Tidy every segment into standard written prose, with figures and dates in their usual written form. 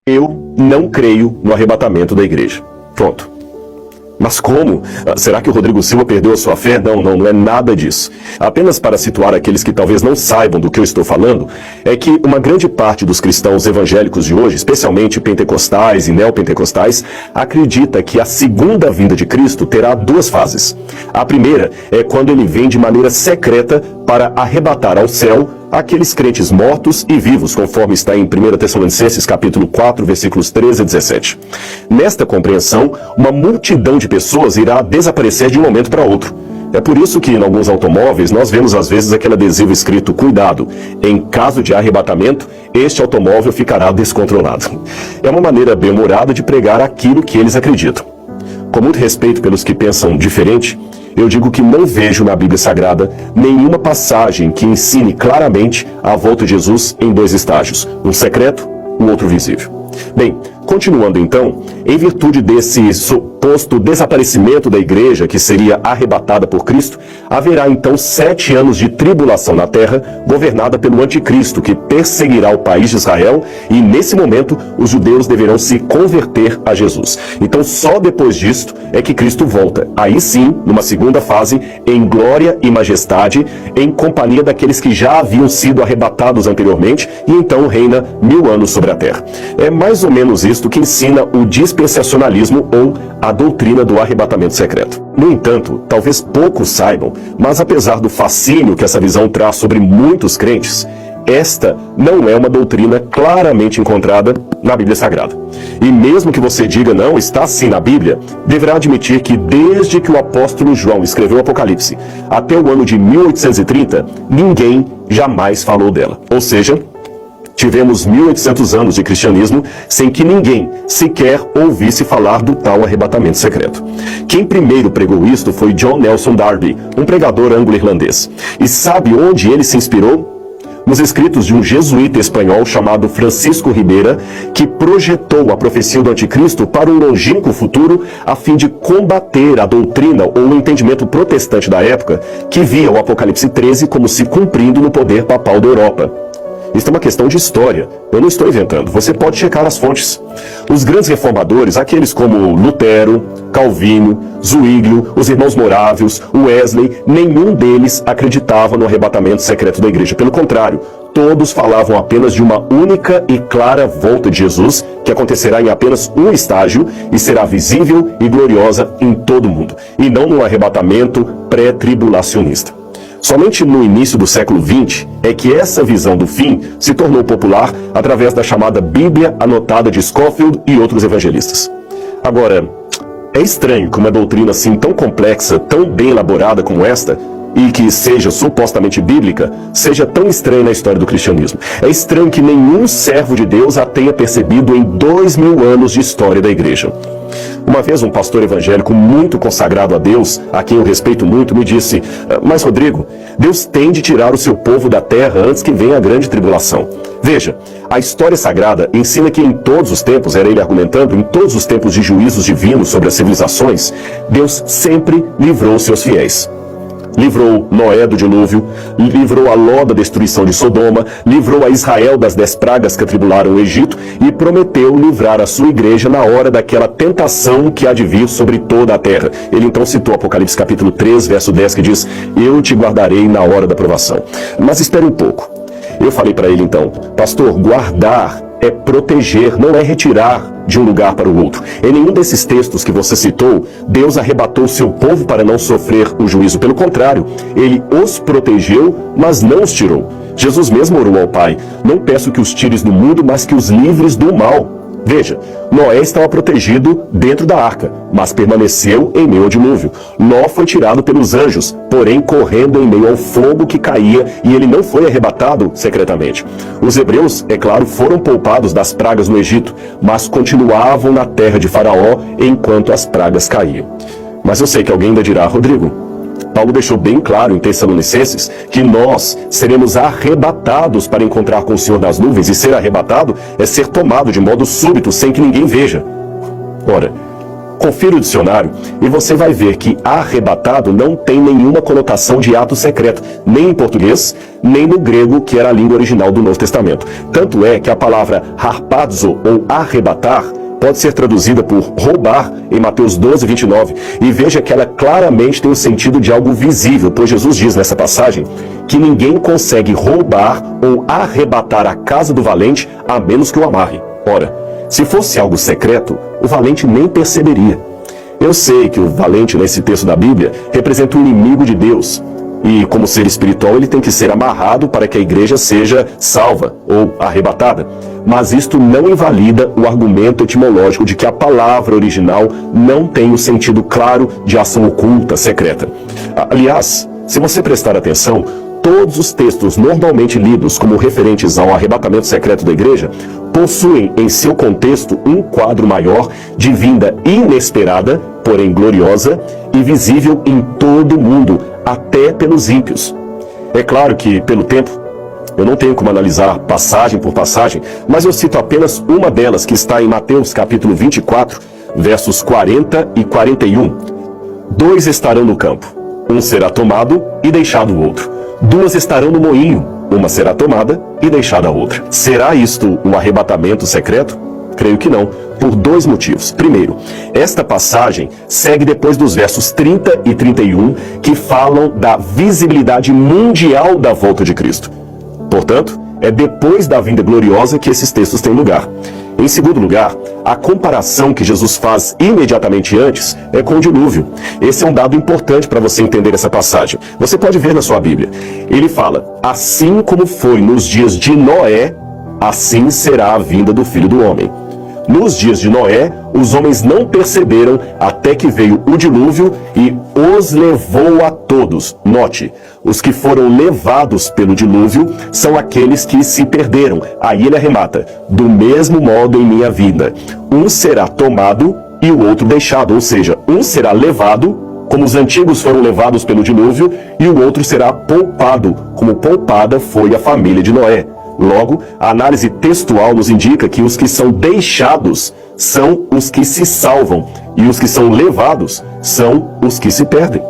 Eu não creio no arrebatamento da igreja. Pronto. Mas como? Será que o Rodrigo Silva perdeu a sua fé? Não é nada disso. Apenas para situar aqueles que talvez não saibam do que eu estou falando, é que uma grande parte dos cristãos evangélicos de hoje, especialmente pentecostais e neopentecostais, acredita que a segunda vinda de Cristo terá duas fases. A primeira é quando ele vem de maneira secreta para arrebatar ao céu aqueles crentes mortos e vivos, conforme está em 1 Tessalonicenses capítulo 4, versículos 13 a 17. Nesta compreensão, uma multidão de pessoas irá desaparecer de um momento para outro. É por isso que em alguns automóveis nós vemos às vezes aquele adesivo escrito "Cuidado, em caso de arrebatamento, este automóvel ficará descontrolado". É uma maneira bem-humorada de pregar aquilo que eles acreditam. Com muito respeito pelos que pensam diferente, eu digo que não vejo na Bíblia Sagrada nenhuma passagem que ensine claramente a volta de Jesus em dois estágios, um secreto, um outro visível. Bem, continuando então, em virtude desse suposto desaparecimento da igreja que seria arrebatada por Cristo, haverá então 7 anos de tribulação na terra, governada pelo anticristo, que perseguirá o país de Israel, e nesse momento os judeus deverão se converter a Jesus. Então só depois disto é que Cristo volta, aí sim, numa segunda fase, em glória e majestade, em companhia daqueles que já haviam sido arrebatados anteriormente, e então reina 1000 anos sobre a terra. É mais ou menos isto que ensina o dispensacionalismo ou a doutrina do arrebatamento secreto. No entanto, talvez poucos saibam, mas apesar do fascínio que essa visão traz sobre muitos crentes, esta não é uma doutrina claramente encontrada na Bíblia Sagrada. E mesmo que você diga não, está sim na Bíblia, deverá admitir que desde que o apóstolo João escreveu o Apocalipse até o ano de 1830, ninguém jamais falou dela. Ou seja, tivemos 1800 anos de cristianismo sem que ninguém sequer ouvisse falar do tal arrebatamento secreto. Quem primeiro pregou isto foi John Nelson Darby, um pregador anglo-irlandês. E sabe onde ele se inspirou? Nos escritos de um jesuíta espanhol chamado Francisco Ribeira, que projetou a profecia do anticristo para um longínquo futuro a fim de combater a doutrina ou o entendimento protestante da época, que via o Apocalipse 13 como se cumprindo no poder papal da Europa. Isso é uma questão de história. Eu não estou inventando. Você pode checar as fontes. Os grandes reformadores, aqueles como Lutero, Calvino, Zwinglio, os irmãos Morávios, Wesley, nenhum deles acreditava no arrebatamento secreto da igreja. Pelo contrário, todos falavam apenas de uma única e clara volta de Jesus, que acontecerá em apenas um estágio e será visível e gloriosa em todo o mundo, e não num arrebatamento pré-tribulacionista. Somente no início do século XX é que essa visão do fim se tornou popular através da chamada Bíblia anotada de Scofield e outros evangelistas. Agora, é estranho que uma doutrina assim tão complexa, tão bem elaborada como esta, e que seja supostamente bíblica, seja tão estranha na história do cristianismo. É estranho que nenhum servo de Deus a tenha percebido em 2000 anos de história da igreja. Uma vez um pastor evangélico muito consagrado a Deus, a quem eu respeito muito, me disse: "Mas Rodrigo, Deus tem de tirar o seu povo da terra antes que venha a grande tribulação. Veja, a história sagrada ensina que em todos os tempos", era ele argumentando, "em todos os tempos de juízos divinos sobre as civilizações, Deus sempre livrou seus fiéis. Livrou Noé do dilúvio, livrou a Ló da destruição de Sodoma, livrou a Israel das 10 pragas que atribularam o Egito e prometeu livrar a sua igreja na hora daquela tentação que há de vir sobre toda a terra." Ele então citou Apocalipse capítulo 3, verso 10, que diz: "Eu te guardarei na hora da provação." Mas espere um pouco. Eu falei para ele então: "Pastor, guardar é proteger, não é retirar de um lugar para o outro. Em nenhum desses textos que você citou, Deus arrebatou seu povo para não sofrer o juízo. Pelo contrário, ele os protegeu, mas não os tirou. Jesus mesmo orou ao Pai: não peço que os tires do mundo, mas que os livres do mal." Veja, Noé estava protegido dentro da arca, mas permaneceu em meio ao dilúvio. Ló foi tirado pelos anjos, porém correndo em meio ao fogo que caía, e ele não foi arrebatado secretamente. Os hebreus, é claro, foram poupados das pragas no Egito, mas continuavam na terra de Faraó enquanto as pragas caíam. Mas eu sei que alguém ainda dirá: "Rodrigo, Paulo deixou bem claro em Tessalonicenses que nós seremos arrebatados para encontrar com o Senhor nas nuvens, e ser arrebatado é ser tomado de modo súbito, sem que ninguém veja." Ora, Confira o dicionário e você vai ver que arrebatado não tem nenhuma conotação de ato secreto, nem em português, nem no grego, que era a língua original do Novo Testamento. Tanto é que a palavra harpazo, ou arrebatar, pode ser traduzida por roubar em Mateus 12, 29. E veja que ela claramente tem o sentido de algo visível, pois Jesus diz nessa passagem que ninguém consegue roubar ou arrebatar a casa do valente a menos que o amarre. Ora, se fosse algo secreto, o valente nem perceberia. Eu sei que o valente nesse texto da Bíblia representa o inimigo de Deus. E como ser espiritual ele tem que ser amarrado para que a igreja seja salva ou arrebatada. Mas isto não invalida o argumento etimológico de que a palavra original não tem o sentido claro de ação oculta, secreta. Aliás, se você prestar atenção, todos os textos normalmente lidos como referentes ao arrebatamento secreto da igreja possuem em seu contexto um quadro maior de vinda inesperada, porém gloriosa e visível em todo o mundo, até pelos ímpios. É claro que, pelo tempo, eu não tenho como analisar passagem por passagem, mas eu cito apenas uma delas que está em Mateus capítulo 24, versos 40 e 41. 2 estarão no campo, um será tomado e deixado o outro. 2 estarão no moinho, uma será tomada e deixada a outra. Será isto o arrebatamento secreto? Creio que não, por 2 motivos. Primeiro, esta passagem segue depois dos versos 30 e 31, que falam da visibilidade mundial da volta de Cristo. Portanto, é depois da vinda gloriosa que esses textos têm lugar. Em segundo lugar, a comparação que Jesus faz imediatamente antes é com o dilúvio. Esse é um dado importante para você entender essa passagem. Você pode ver na sua Bíblia. Ele fala, assim como foi nos dias de Noé, assim será a vinda do Filho do Homem. Nos dias de Noé, os homens não perceberam até que veio o dilúvio e os levou a todos. Note, os que foram levados pelo dilúvio são aqueles que se perderam. Aí ele arremata, do mesmo modo em minha vida. Um será tomado e o outro deixado, ou seja, um será levado, como os antigos foram levados pelo dilúvio, e o outro será poupado, como poupada foi a família de Noé. Logo, a análise textual nos indica que os que são deixados são os que se salvam e os que são levados são os que se perdem.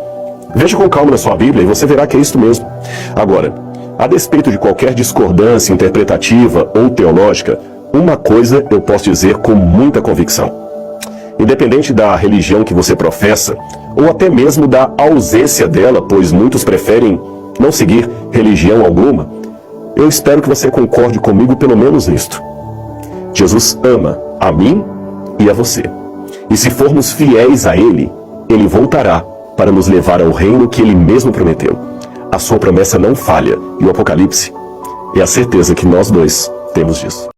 Veja com calma na sua Bíblia e você verá que é isso mesmo. Agora, a despeito de qualquer discordância interpretativa ou teológica, uma coisa eu posso dizer com muita convicção. Independente da religião que você professa, ou até mesmo da ausência dela, pois muitos preferem não seguir religião alguma, eu espero que você concorde comigo pelo menos nisto. Jesus ama a mim e a você. E se formos fiéis a Ele, Ele voltará para nos levar ao reino que Ele mesmo prometeu. A sua promessa não falha, e o Apocalipse é a certeza que nós dois temos disso.